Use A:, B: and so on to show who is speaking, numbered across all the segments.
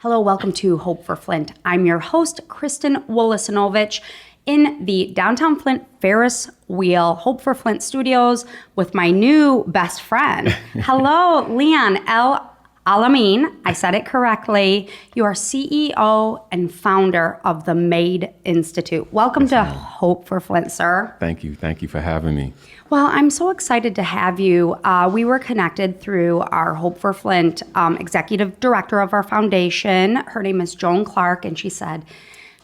A: Hello, welcome to Hope for Flint. I'm your host, Kristen Wolosinovich, in the downtown Flint Ferris Wheel Hope for Flint studios with my new best friend. Hello, Leon El Alamin. I said it correctly. You are CEO and founder of the MADE Institute. Welcome to Hope for Flint, sir.
B: Thank you. Thank you for having me.
A: Well, I'm so excited to have you. We were connected through our Hope for Flint executive director of our foundation. Her name is Joan Clark, and she said,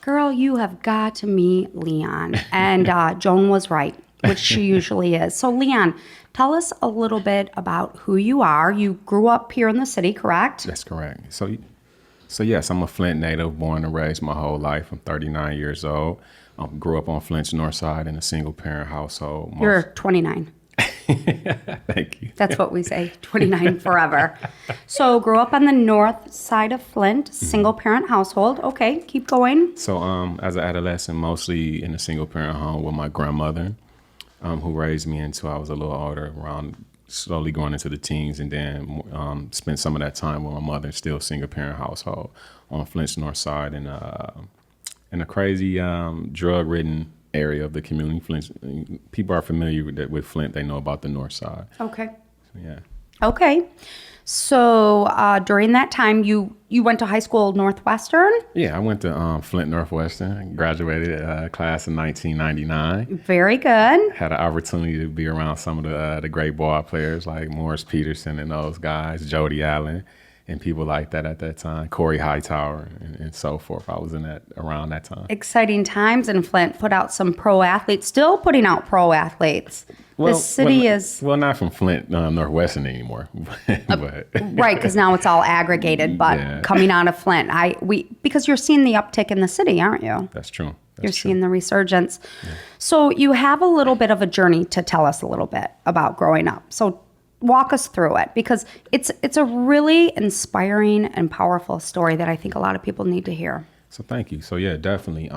A: girl, you have got to meet Leon. And Joan was right, which she usually is. So, Leon, tell us a little bit about who you are. You grew up here in the city, correct?
B: That's correct. So yes, I'm a Flint native, born and raised my whole life. I'm 39 years old. Grew up on Flint's north side in a single-parent household.
A: You're 29.
B: Thank you.
A: That's what we say, 29 forever. So grew up on the north side of Flint, single-parent household. Okay, keep going.
B: So as an adolescent, mostly in a single-parent home with my grandmother, who raised me until I was a little older, around slowly going into the teens, and then spent some of that time with my mother, still single-parent household on Flint's north side in a crazy drug-ridden area of the community. Flint, people are familiar with Flint. They know about the north side.
A: Okay.
B: So, yeah.
A: Okay. So during that time, you went to high school Northwestern?
B: Yeah, I went to Flint Northwestern, graduated class in 1999.
A: Very good.
B: Had an opportunity to be around some of the great ball players like Morris Peterson and those guys, Jody Allen, and people like that at that time, Corey Hightower and so forth. I was around that time. Exciting
A: times in Flint. Put out some pro athletes, still putting out pro athletes.
B: Well,
A: the city is...
B: Well, not from Flint, Northwestern anymore.
A: But. Right, because now it's all aggregated, but yeah. Coming out of Flint. Because you're seeing the uptick in the city, aren't you?
B: That's true.
A: You're seeing the resurgence. Yeah. So you have a little bit of a journey to tell us a little bit about growing up. So walk us through it, because it's a really inspiring and powerful story that I think a lot of people need to hear.
B: So thank you. So yeah, definitely.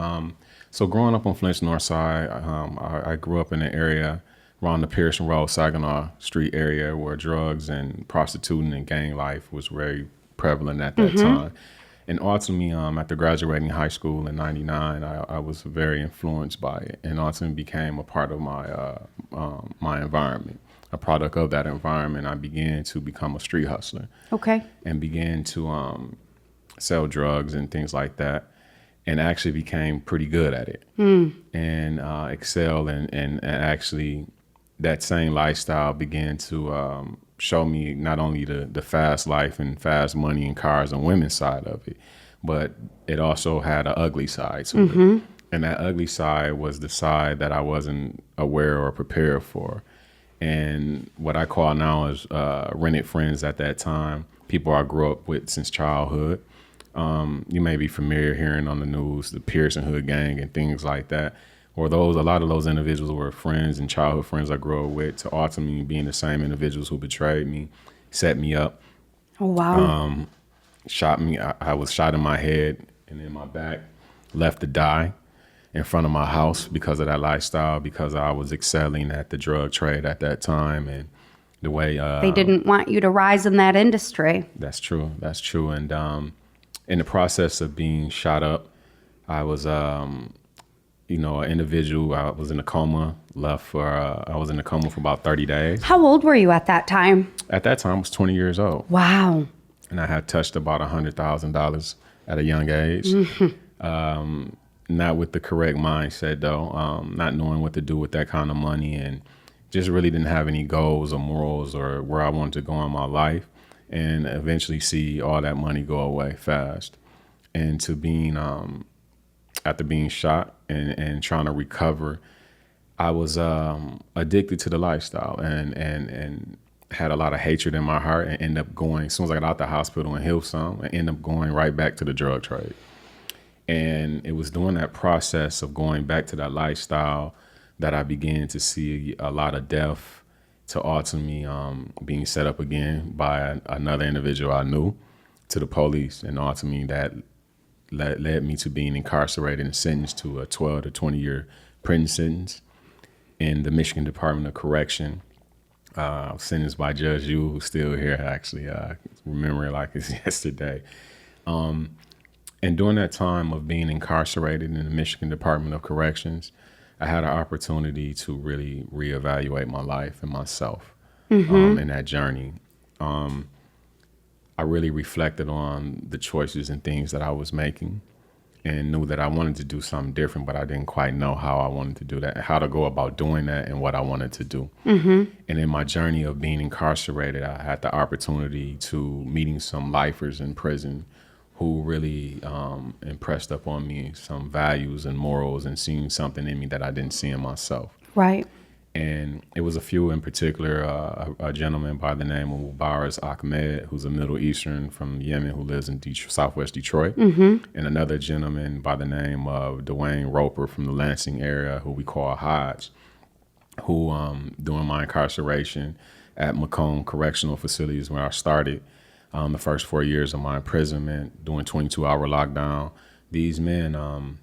B: So growing up on Flint's north side, I grew up in an area around the Pearson Road, Saginaw Street area where drugs and prostituting and gang life was very prevalent at that time. And ultimately, after graduating high school in '99, I was very influenced by it, and ultimately became a part of my environment. A product of that environment, I began to become a street hustler. Okay. And began to sell drugs and things like that, and actually became pretty good at it. And excelled, and actually that same lifestyle began to show me not only the fast life and fast money and cars and women's side of it, but it also had an ugly side to it. And that ugly side was the side that I wasn't aware or prepared for. And what I call now is rented friends at that time, people I grew up with since childhood. You may be familiar hearing on the news, the Pearson Hood Gang and things like that. Or a lot of those individuals were friends and childhood friends I grew up with, to ultimately being the same individuals who betrayed me, set me up.
A: Oh, wow.
B: Shot me. I was shot in my head and in my back, left to die in front of my house because of that lifestyle, because I was excelling at the drug trade at that time, and the way
A: they didn't want you to rise in that industry.
B: That's true. And in the process of being shot up, I was an individual. I was in a coma. I was in a coma for about 30 days.
A: How old were you at that time?
B: At that time, I was 20 years old.
A: Wow.
B: And I had touched about $100,000 at a young age. Not with the correct mindset, though, not knowing what to do with that kind of money, and just really didn't have any goals or morals or where I wanted to go in my life, and eventually see all that money go away fast. And to being, after being shot and trying to recover, I was addicted to the lifestyle and had a lot of hatred in my heart, and ended up going, as soon as I got out the hospital in Hillsong, I ended up going right back to the drug trade. And it was during that process of going back to that lifestyle that I began to see a lot of death, to ultimately being set up again by another individual I knew, to the police. And ultimately that led me to being incarcerated and sentenced to a 12 to 20 year prison sentence in the Michigan Department of Correction. Sentenced by Judge Yu, who's still here, actually. Remember it like it's yesterday. And during that time of being incarcerated in the Michigan Department of Corrections, I had an opportunity to really reevaluate my life and myself in that journey. I really reflected on the choices and things that I was making and knew that I wanted to do something different, but I didn't quite know how I wanted to do that, how to go about doing that and what I wanted to do. And in my journey of being incarcerated, I had the opportunity to meeting some lifers in prison who really impressed upon me some values and morals and seeing something in me that I didn't see in myself.
A: Right.
B: And it was a few in particular, a gentleman by the name of Mubarak Ahmed, who's a Middle Eastern from Yemen who lives in Southwest Detroit, and another gentleman by the name of Dwayne Roper from the Lansing area, who we call Hodge, who during my incarceration at Macomb Correctional Facilities where I started, the first 4 years of my imprisonment, doing 22-hour lockdown, these men,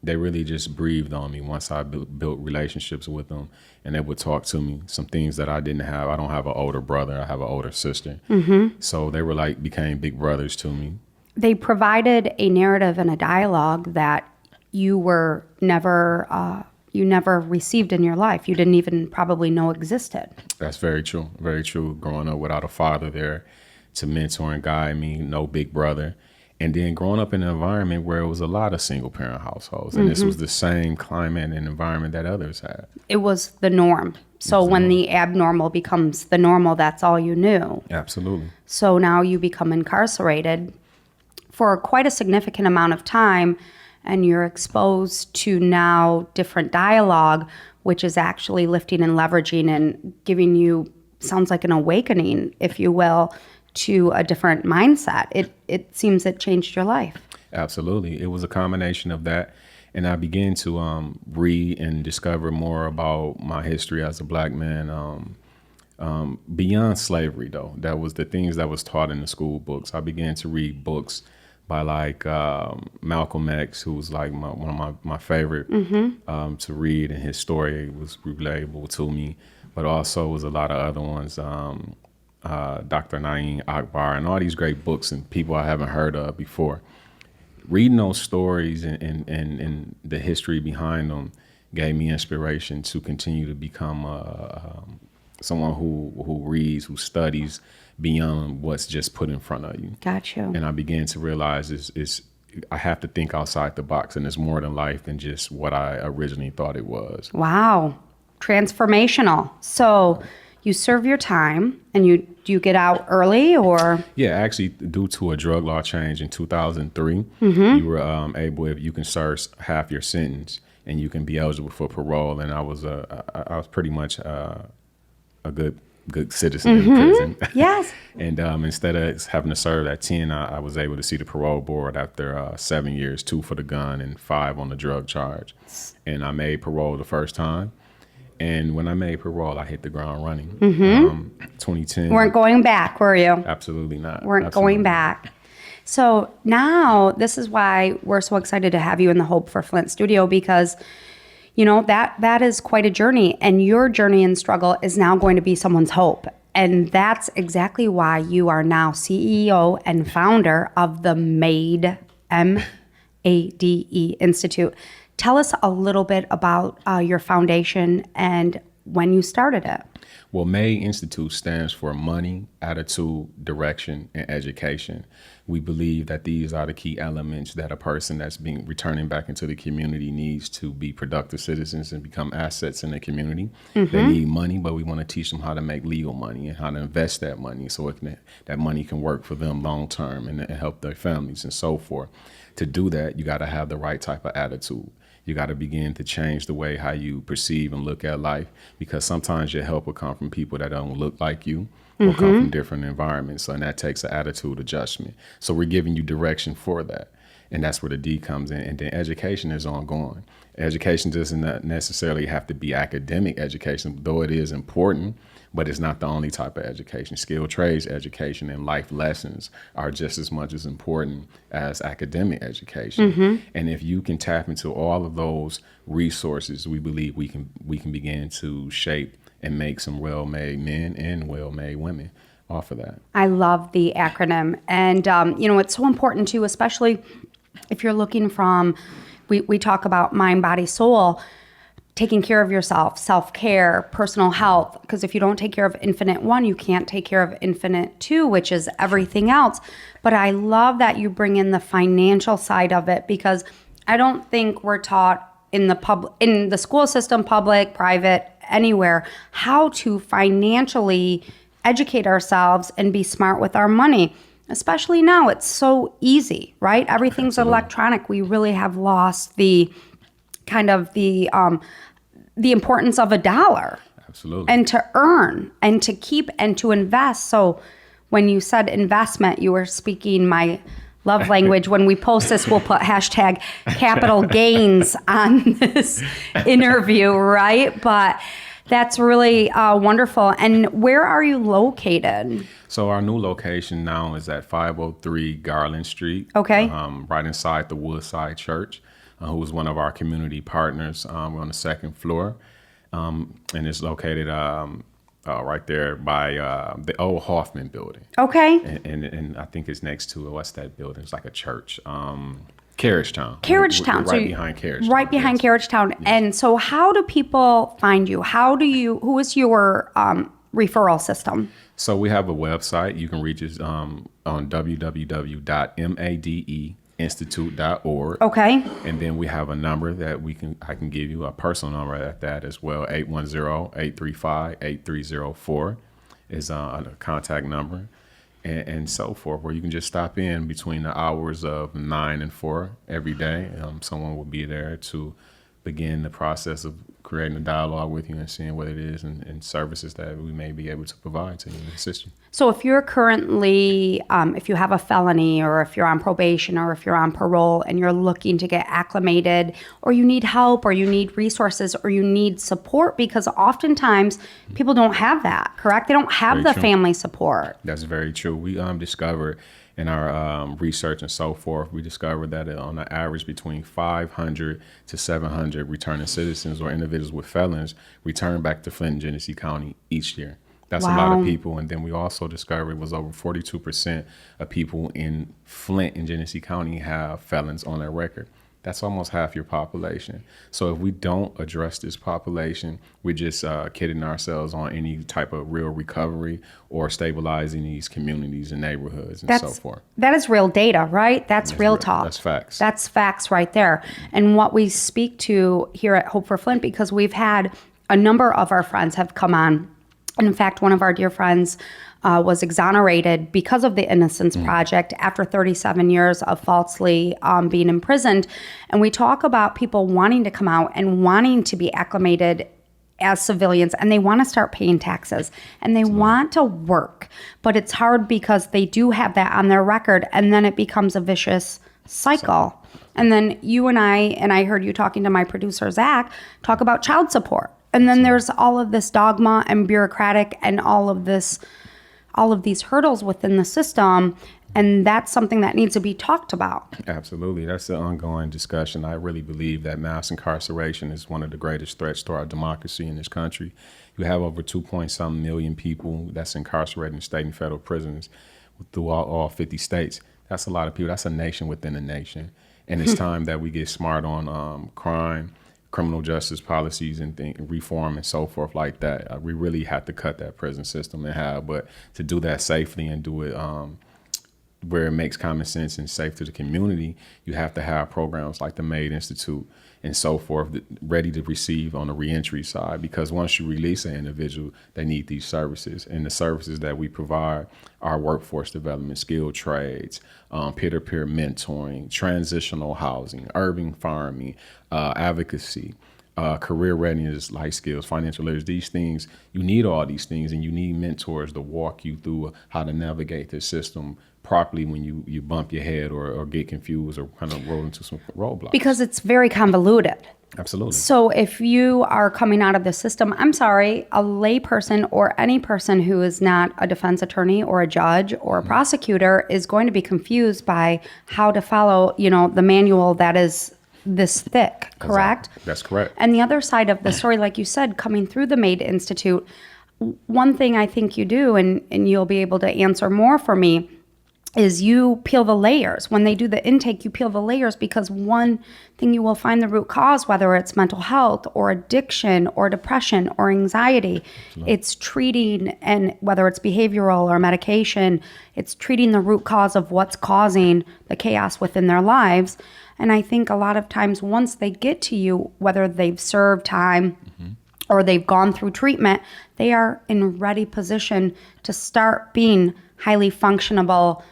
B: they really just breathed on me once I built relationships with them, and they would talk to me some things that I didn't have. I don't have an older brother. I have an older sister. So they were became big brothers to me.
A: They provided a narrative and a dialogue that you were never received in your life. You didn't even probably know existed.
B: That's very true. Very true. Growing up without a father there to mentor and guide me, no big brother. And then growing up in an environment where it was a lot of single parent households. And this was the same climate and environment that others had.
A: It was the norm. So when the abnormal becomes the normal, that's all you knew.
B: Absolutely.
A: So now you become incarcerated for quite a significant amount of time, and you're exposed to now different dialogue, which is actually lifting and leveraging and giving you, sounds like an awakening, if you will, to a different mindset. It seems it changed your life.
B: Absolutely. It was a combination of that. And I began to read and discover more about my history as a Black man, beyond slavery, though. That was the things that was taught in the school books. I began to read books by Malcolm X, who was one of my favorite to read, and his story was relatable to me. But also was a lot of other ones, Dr. Naeem Akbar, and all these great books and people I haven't heard of before. Reading those stories and the history behind them gave me inspiration to continue to become someone who reads, who studies beyond what's just put in front of you.
A: Got you.
B: And I began to realize is I have to think outside the box, and it's more than life than just what I originally thought it was.
A: Wow. Transformational. So you serve your time, and do you get out early, or?
B: Yeah, actually, due to a drug law change in 2003, you were able, if you can serve half your sentence, and you can be eligible for parole. And I was pretty much a good citizen in prison.
A: Yes.
B: And instead of having to serve at 10, I was able to see the parole board after 7 years, 2 for the gun and 5 on the drug charge. And I made parole the first time. And when I made parole, I hit the ground running. 2010.
A: Weren't going back, were you?
B: Absolutely not.
A: Weren't going back. So now this is why we're so excited to have you in the Hope for Flint studio, because that is quite a journey, and your journey and struggle is now going to be someone's hope. And that's exactly why you are now CEO and founder of the MADE, M-A-D-E Institute. Tell us a little bit about your foundation and when you started it.
B: Well, MADE Institute stands for Money, Attitude, Direction, and Education. We believe that these are the key elements that a person that's returning back into the community needs to be productive citizens and become assets in the community. They need money, but we want to teach them how to make legal money and how to invest that money so that money can work for them long term and help their families and so forth. To do that, you got to have the right type of attitude. You got to begin to change the way how you perceive and look at life, because sometimes your help will come from people that don't look like you or come from different environments. So, and that takes an attitude adjustment. So we're giving you direction for that. And that's where the D comes in. And then education is ongoing. Education doesn't necessarily have to be academic education, though it is important, but it's not the only type of education. Skilled trades education and life lessons are just as much as important as academic education. And if you can tap into all of those resources, we believe we can begin to shape and make some well-made men and well-made women offer that.
A: I love the acronym. And, it's so important too, especially if you're looking from, we talk about mind, body, soul, taking care of yourself, self-care, personal health. Because if you don't take care of infinite one, you can't take care of infinite two, which is everything else. But I love that you bring in the financial side of it, because I don't think we're taught in the school system, public, private, anywhere, how to financially educate ourselves and be smart with our money. Especially now, it's so easy, right? Everything's electronic. We really have lost the kind of the importance of a dollar.
B: Absolutely.
A: And to earn and to keep and to invest. So when you said investment, you were speaking my love language. When we post this, we'll put hashtag capital gains on this interview, right? But that's really wonderful. And where are you located?
B: So our new location now is at 503 Garland Street.
A: Okay.
B: Right inside the Woodside Church, who is one of our community partners. We're on the second floor, and it's located right there by the old Hoffman building.
A: Okay.
B: And I think it's next to, what's that building? It's like a church. Carriagetown.
A: Carriagetown.
B: We're right behind Carriagetown.
A: Right behind Carriagetown. Yes. And so how do people find you? Who is your referral system?
B: So we have a website. You can reach us on www.madeinstitute.org.
A: Okay.
B: And then we have a number that I can give you, a personal number at that as well. 810-835-8304 is a contact number. And so forth, where you can just stop in between the hours of 9 and 4 every day. Someone will be there to begin the process of creating a dialogue with you and seeing what it is and services that we may be able to provide to you and assist you.
A: So if you're currently, if you have a felony, or if you're on probation, or if you're on parole and you're looking to get acclimated, or you need help, or you need resources, or you need support, because oftentimes people don't have that, correct? They don't have the family support.
B: That's very true. We discovered in our research and so forth, we discovered that on an average between 500 to 700 returning citizens or individuals with felons return back to Flint and Genesee County each year. That's
A: Wow.
B: a lot of people. And then we also discovered it was over 42% of people in Flint and Genesee County have felons on their record. That's almost half your population. So if we don't address this population, we're just kidding ourselves on any type of real recovery or stabilizing these communities and neighborhoods and so forth.
A: That is real data, right? That's real talk.
B: That's facts.
A: That's facts right there. And what we speak to here at Hope for Flint, because we've had a number of our friends have come on. And in fact, one of our dear friends was exonerated because of the Innocence Project after 37 years of falsely being imprisoned. And we talk about people wanting to come out and wanting to be acclimated as civilians, and they want to start paying taxes, and they want to work. But it's hard because they do have that on their record, and then it becomes a vicious cycle. And then you and I heard you talking to my producer, Zach, talk about child support. And then there's all of this dogma and bureaucratic and all of these hurdles within the system. And that's something that needs to be talked about.
B: Absolutely. That's the ongoing discussion. I really believe that mass incarceration is one of the greatest threats to our democracy in this country. You have over 2-point-something million people that's incarcerated in state and federal prisons through all 50 states. That's a lot of people. That's a nation within a nation. And it's time that we get smart on crime, criminal justice policies and reform and so forth like that. We really have to cut that prison system in half, but to do that safely and do it where it makes common sense and safe to the community, you have to have programs like the MAID Institute and so forth ready to receive on the reentry side, because once you release an individual, they need these services. And the services that we provide are workforce development, skilled trades, peer-to-peer mentoring, transitional housing, urban farming, advocacy, career readiness, life skills, financial literacy. These things, you need all these things, and you need mentors to walk you through how to navigate this system properly when you bump your head or get confused or kind of roll into some roadblocks.
A: Because it's very convoluted.
B: Absolutely.
A: So if you are coming out of the system, I'm sorry, a layperson or any person who is not a defense attorney or a judge or a prosecutor is going to be confused by how to follow, the manual that is this thick, correct?
B: That's correct.
A: And the other side of the story, like you said, coming through the MAID Institute, one thing I think you do, and you'll be able to answer more for me, is you peel the layers. When they do the intake, you peel the layers, because one thing you will find the root cause, whether it's mental health or addiction or depression or anxiety, it's treating, and whether it's behavioral or medication, it's treating the root cause of what's causing the chaos within their lives. And I think a lot of times once they get to you, whether they've served time or they've gone through treatment, they are in ready position to start being highly functionable,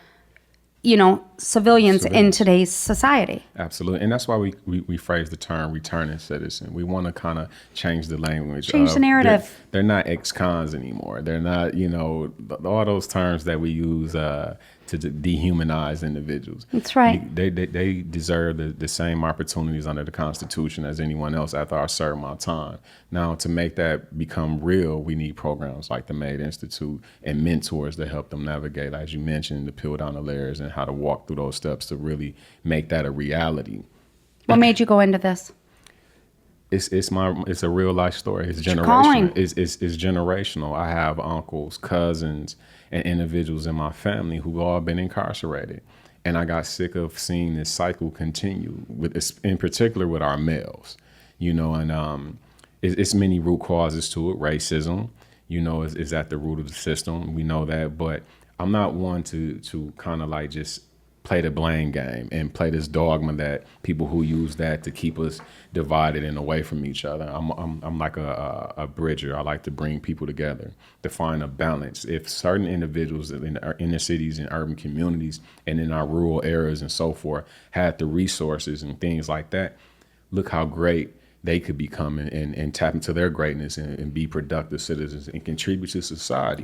A: civilians in today's society.
B: Absolutely. And that's why we phrase the term returning citizen. We want to kind of change the language.
A: Change the narrative.
B: They're not ex-cons anymore. They're not, all those terms that we use to dehumanize individuals.
A: That's right.
B: They deserve the same opportunities under the Constitution as anyone else after a certain amount of time. Now, to make that become real, we need programs like the MAID Institute and mentors that help them navigate, as you mentioned, to peel down the layers and how to walk through those steps to really make that a reality.
A: What made you go into this?
B: It's a real life story. It's generational. It's generational. I have uncles, cousins, and individuals in my family who've all been incarcerated. And I got sick of seeing this cycle continue, in particular with our males, and it's many root causes to it. Racism, is at the root of the system. We know that, but I'm not one to kind of like just play the blame game and play this dogma that people who use that to keep us divided and away from each other. I'm like a bridger. I like to bring people together to find a balance. If certain individuals in our inner cities and urban communities and in our rural areas and so forth had the resources and things like that, look how great they could become and tap into their greatness and be productive citizens and contribute to society.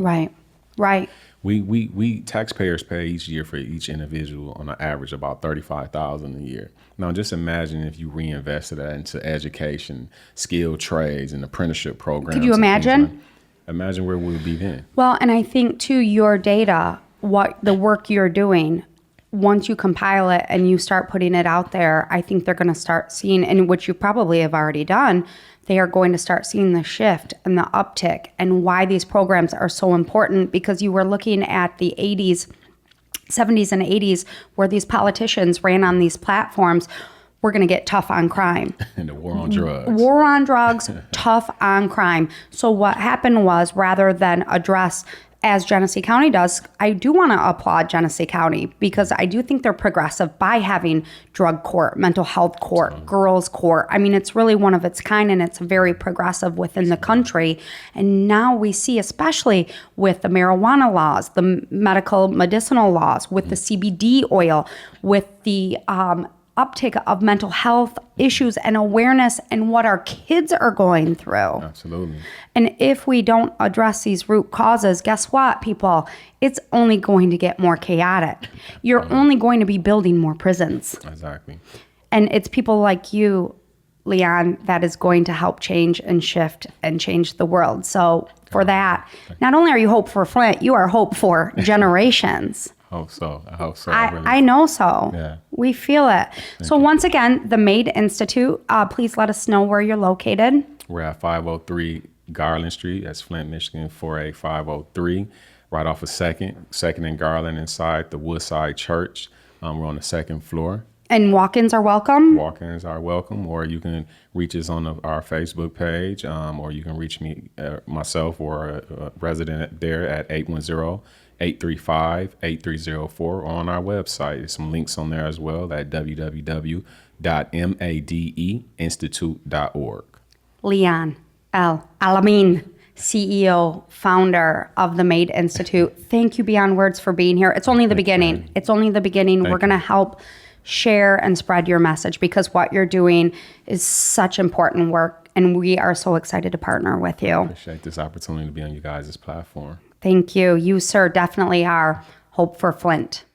A: Right.
B: We taxpayers pay each year for each individual on an average about $35,000 a year. Now, just imagine if you reinvested that into education, skilled trades, and apprenticeship programs.
A: Could you imagine?
B: Imagine where we would be then.
A: Well, and I think too, your data, the work you're doing, once you compile it and you start putting it out there, I think they're going to start seeing, and which you probably have already done, they are going to start seeing the shift and the uptick and why these programs are so important, because you were looking at the 80s, 70s and 80s where these politicians ran on these platforms. We're going to get tough on crime.
B: And the war on drugs.
A: War on drugs, tough on crime. So what happened was, rather than address, as Genesee County does, I do want to applaud Genesee County, because I do think they're progressive by having drug court, mental health court, girls court. I mean, it's really one of its kind, and it's very progressive within the country. And now we see, especially with the marijuana laws, the medicinal laws, with the CBD oil, with the uptake of mental health issues and awareness and what our kids are going through.
B: Absolutely.
A: And if we don't address these root causes, guess what, people? It's only going to get more chaotic. You're only going to be building more prisons.
B: Exactly.
A: And it's people like you, Leon, that is going to help change and shift and change the world. So for that, not only are you hope for Flint, you are hope for generations.
B: I hope so.
A: I know so.
B: Yeah.
A: We feel it. So once again, the MAID Institute, please let us know where you're located.
B: We're at 503 Garland Street. That's Flint, Michigan, 48503. Right off of 2nd and Garland, inside the Woodside Church. We're on the 2nd floor.
A: And walk-ins are welcome?
B: Walk-ins are welcome, or you can reach us on our Facebook page, or you can reach me, myself, or a resident there at 810-835-8304, or on our website. There's some links on there as well at www.madeinstitute.org.
A: Leon L. Alamin, CEO, founder of the MAID Institute. Thank you beyond words for being here. It's only the beginning. It's only the beginning. We're going to help share and spread your message, because what you're doing is such important work, and we are so excited to partner with you.
B: I appreciate this opportunity to be on you guys' platform.
A: Thank you. You, sir, definitely are hope for Flint.